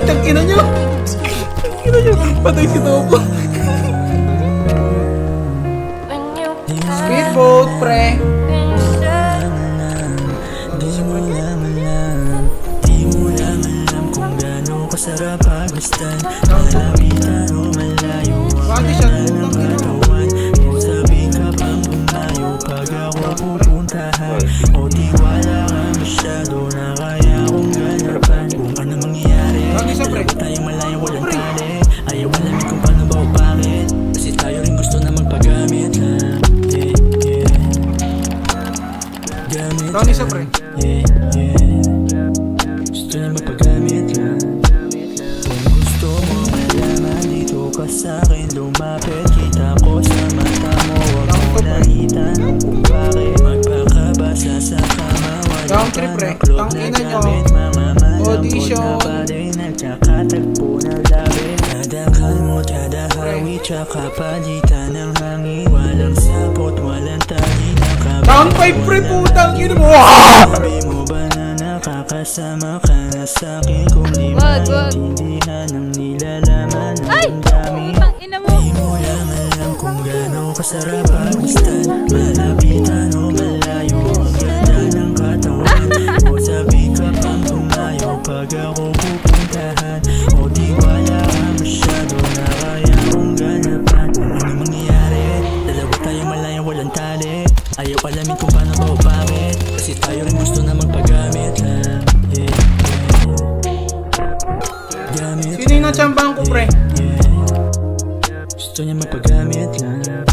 Tangina nyo! Tangina nyo! Patay si Topo! Speedboat, pre! Sarap pagmasdan, malamitan o malayo ang katawan. Kung sabi ka pang lumayo, pag ako pupuntahan o di wala ka masyado na kaya kong ganapan. Kung ano mangyayari, dalawa tayo malayo walang tali. Ayaw alamin kung paano ba o bakit, kasi tayo rin gusto na magpagamit lang. Gamit lang, gusto na magpagamit lang. Sa'kin lumapit, kita ko sa mata mo. Huwag mo nahitan kung bakit magpakabasa sa kama. Wala ka na klog na gamit, mga malambot na bagay. Nagkakatagpo na labi, nadakal mo, kada hawi, tsaka palitan ng hangin. Walang sapot, walang tali, nakabalik. Down 5 pre, putang ina mo! Sabi mo ba na nakakasama ka na sa'kin? Kung di maintindihan ang nilalaman ng dami, di mo lang alam kung gano'ng kasarap pagmasdan. Malapitan o malayo, ang ganda ng katawan. O sabi ka pang tumayo, pag ako pupuntahan o di wala ka masyado na kaya kong ganapan. Kung ano mangyayari, dalawa tayo malayo walang tali. Ayaw alamin kung paano ba o bakit, kasi tayo rin gusto na magpagamit lang. Sino yung natsambahan ko, pre? Gusto niya magpagamit lang.